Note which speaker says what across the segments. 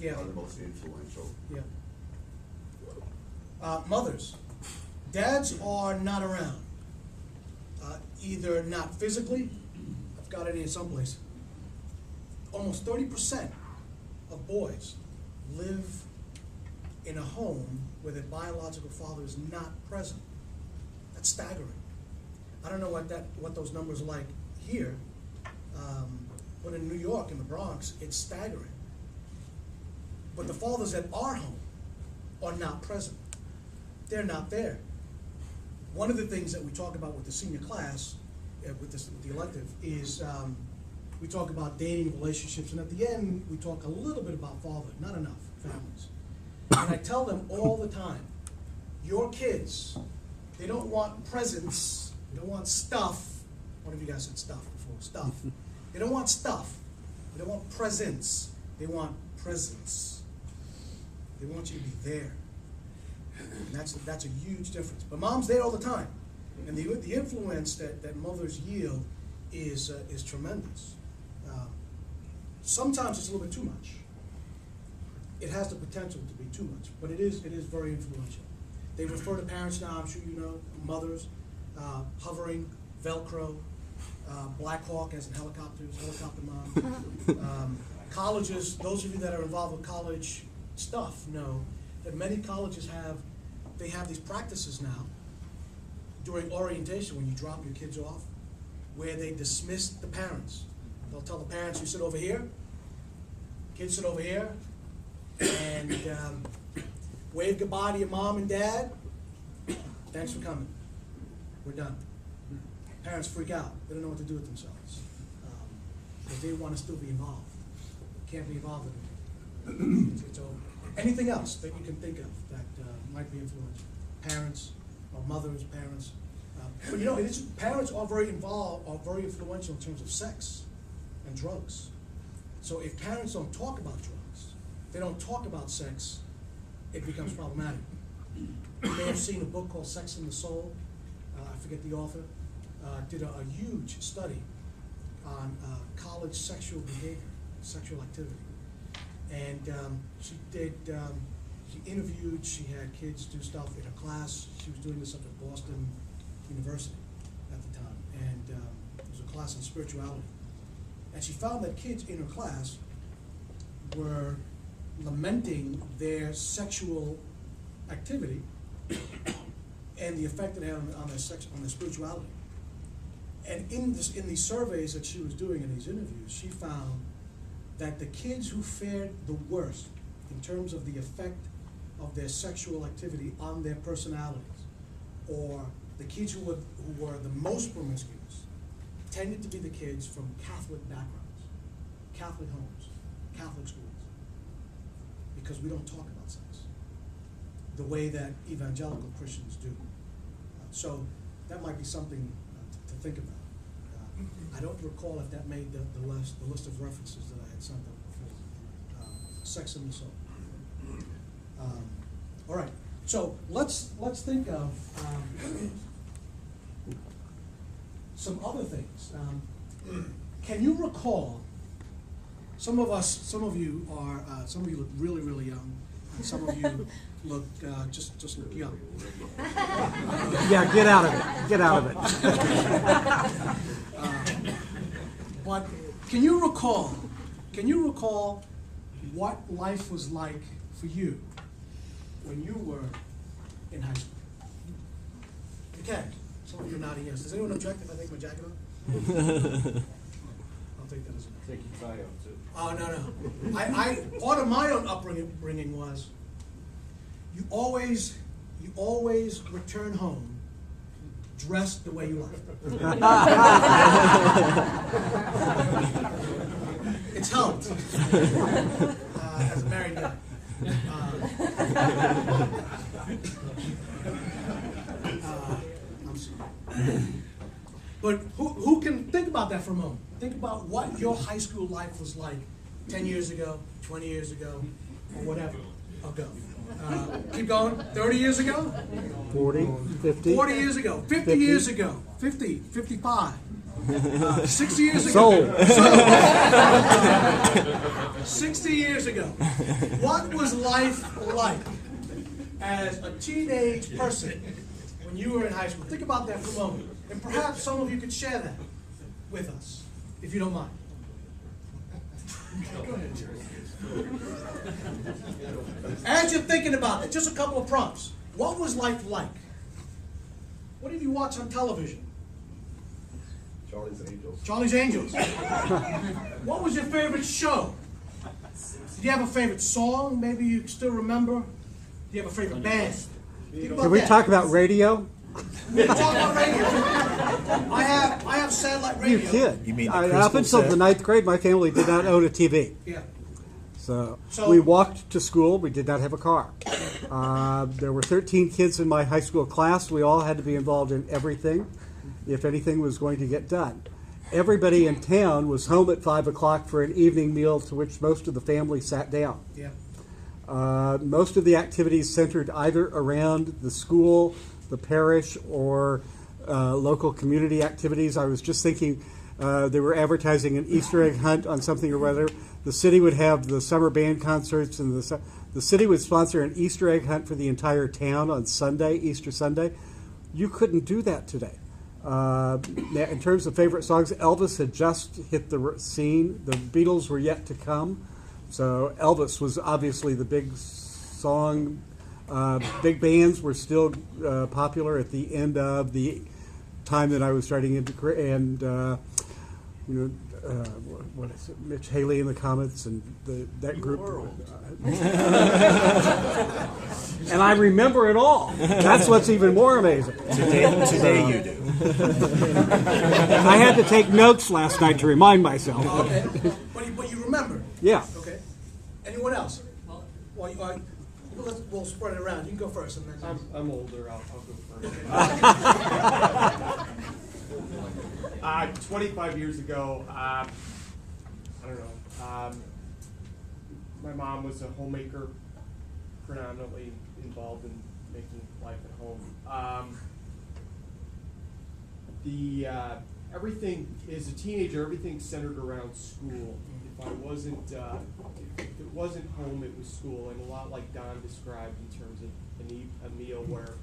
Speaker 1: Yeah.
Speaker 2: are the most influential.
Speaker 1: Yeah. Mothers. Dads are not around. Either not physically, I've got it in someplace. Almost 30% of boys live in a home where their biological father is not present. That's staggering. I don't know what those numbers are like here, but in New York, in the Bronx, it's staggering. But the fathers at our home are not present. They're not there. One of the things that we talk about with the senior class, with the elective, is we talk about dating, relationships, and at the end, we talk a little bit about fatherhood, not enough, families. And I tell them all the time, your kids, they don't want presents, they don't want stuff. One of you guys said stuff before, stuff. They don't want stuff. They don't want presents. They want presence. They want you to be there. And that's a huge difference. But mom's there all the time. And the influence that mothers yield is tremendous. Sometimes it's a little bit too much. It has the potential to be too much, but it is very influential. They refer to parents now, I'm sure you know, mothers, hovering, Velcro, Black Hawk as in helicopters, helicopter mom. Colleges, those of you that are involved with college stuff know that many colleges have these practices now during orientation when you drop your kids off, where they dismiss the parents. They'll tell the parents, you sit over here, kids sit over here, and wave goodbye to your mom and dad. Thanks for coming. We're done. Parents freak out. They don't know what to do with themselves because they want to still be involved. Can't be involved anymore. It's over. Anything else that you can think of that might be influential? Parents, or mothers, parents. But you know, parents are very involved, are very influential in terms of sex and drugs. So if parents don't talk about drugs, they don't talk about sex, it becomes problematic. You may have seen a book called Sex and the Soul. I forget the author. Did a huge study on college sexual behavior, sexual activity. And she interviewed, she had kids do stuff in her class. She was doing this up at Boston University at the time. And it was a class on spirituality. And she found that kids in her class were lamenting their sexual activity and the effect it had on their spirituality. And in these surveys that she was doing in these interviews, she found that the kids who fared the worst in terms of the effect of their sexual activity on their personalities, or the kids who were the most promiscuous, tended to be the kids from Catholic backgrounds, Catholic homes, Catholic schools, because we don't talk about sex the way that evangelical Christians do. So that might be something to think about. I don't recall if that made the list of references that I had sent up before. Sex and the Soul. All right. So let's think of some other things. Can you recall? Some of you look really, really young. And some of you look just look young.
Speaker 3: Yeah, get out of it. Get out of it.
Speaker 1: But can you recall what life was like for you when you were in high school? You can. Some of you are nodding yes. Does anyone object if I take my jacket off? I'll take that as a
Speaker 4: Take your tie off too.
Speaker 1: Oh, no. I part of my own upbringing was you always return home dressed the way you left. It's helped as a married guy. I'm sorry. But who can think about that for a moment? Think about what your high school life was like 10 years ago, 20 years ago, or whatever ago. Keep going. 30 years ago?
Speaker 3: 40, 50.
Speaker 1: 40 years ago. 50 years ago. 50, 55. 60 years ago.
Speaker 3: Sold.
Speaker 1: 60 years ago. What was life like as a teenage person when you were in high school? Think about that for a moment. And perhaps some of you could share that with us, if you don't mind. Go ahead, Jerry. As you're thinking about it, just a couple of prompts. What was life like? What did you watch on television?
Speaker 2: Charlie's Angels.
Speaker 1: Charlie's Angels. What was your favorite show? Did you have a favorite song? Maybe you still remember? Do you have a favorite band? Think about
Speaker 3: Can we
Speaker 1: that.
Speaker 3: talk about radio?
Speaker 1: We can talk about radio. I have satellite radio.
Speaker 3: You kid.
Speaker 2: You mean the
Speaker 3: Up
Speaker 2: crystal
Speaker 3: until
Speaker 2: set?
Speaker 3: the 9th grade, my family did not own a TV.
Speaker 1: Yeah.
Speaker 3: So
Speaker 1: So-
Speaker 3: we walked to school. We did not have a car. There were 13 kids in my high school class. We all had to be involved in everything if anything was going to get done. Everybody in town was home at 5 o'clock for an evening meal to which most of the family sat down.
Speaker 1: Yeah.
Speaker 3: Most of the activities centered either around the school, the parish, or local community activities. I was just thinking they were advertising an Easter egg hunt on something or other. The city would have the summer band concerts, and the city would sponsor an Easter egg hunt for the entire town on Sunday, Easter Sunday. You couldn't do that today. In terms of favorite songs, Elvis had just hit the scene. The Beatles were yet to come. So Elvis was obviously the big song. Big bands were still popular at the end of the time that I was starting into what is it? Mitch Haley and the Comets and that group. And I remember it all. That's what's even more amazing.
Speaker 2: Today you do.
Speaker 3: I had to take notes last night to remind myself.
Speaker 1: Okay. But you remember.
Speaker 3: Yeah.
Speaker 1: Okay. Anyone else? Well, we'll spread it around. You can go first. And then
Speaker 4: I'm older. I'll go first. 25 years ago, I don't know. My mom was a homemaker, predominantly involved in making life at home. Everything as a teenager, everything centered around school. If it wasn't home, it was school, and a lot like Don described in terms of a meal where,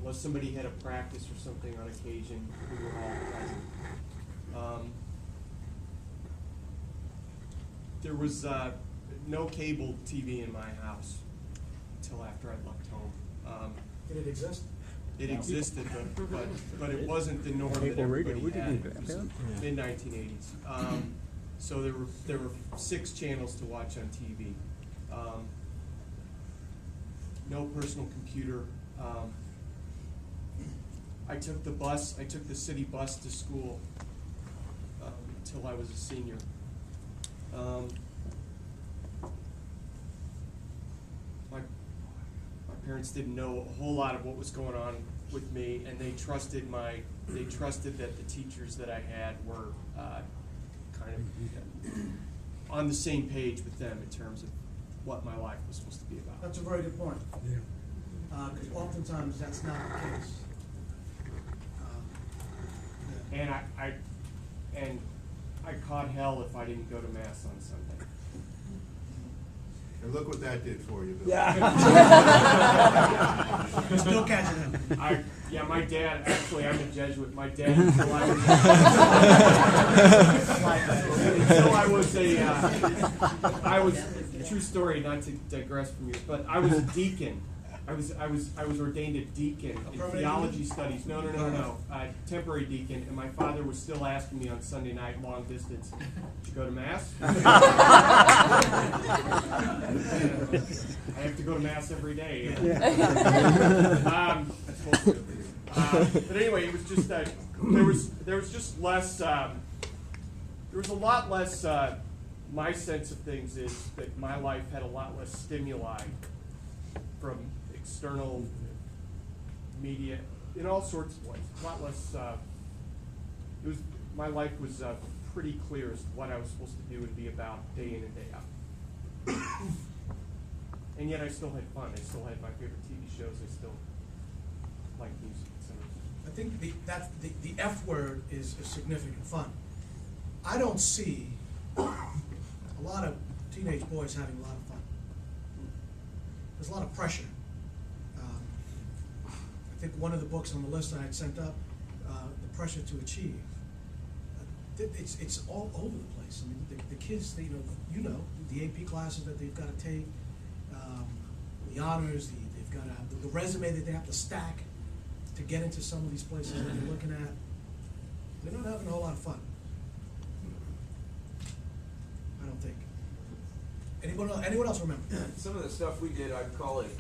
Speaker 4: unless somebody had a practice or something on occasion, we were all present. There was no cable TV in my house until after I left home.
Speaker 1: did it exist?
Speaker 4: It existed, but it wasn't the norm that everybody had. It was mid-1980s. So there were 6 channels to watch on TV. No personal computer. I took the city bus to school until I was a senior. My parents didn't know a whole lot of what was going on with me, and they trusted that the teachers that I had were kind of on the same page with them in terms of what my life was supposed to be about.
Speaker 1: That's a very good point. Because oftentimes that's not the case.
Speaker 4: And I caught hell if I didn't go to mass on Sunday.
Speaker 2: And look what that did for you, Bill.
Speaker 1: You're still catching him.
Speaker 4: My dad, actually, I'm a Jesuit. My dad, true story, not to digress from you, but I was a deacon. I was ordained a deacon in theology studies. No, temporary deacon, and my father was still asking me on Sunday night, long distance, "Did you go to mass?" I have to go to mass every day. But anyway, it was just that there was just less. There was a lot less. My sense of things is that my life had a lot less stimuli from external media in all sorts of ways. A lot less. My life was pretty clear as to what I was supposed to do and be about day in and day out. And yet I still had fun. I still had my favorite TV shows. I still liked music.
Speaker 1: I think the F word is significant fun. I don't see a lot of teenage boys having a lot of fun. There's a lot of pressure. I think one of the books on the list that I had sent up, The Pressure to Achieve, it's all over the place. I mean, the kids, the AP classes that they've got to take, the honors, they've got to have the resume that they have to stack to get into some of these places that they're looking at. They're not having a whole lot of fun. I don't think. Anyone else remember?
Speaker 5: Some of the stuff we did, I'd call it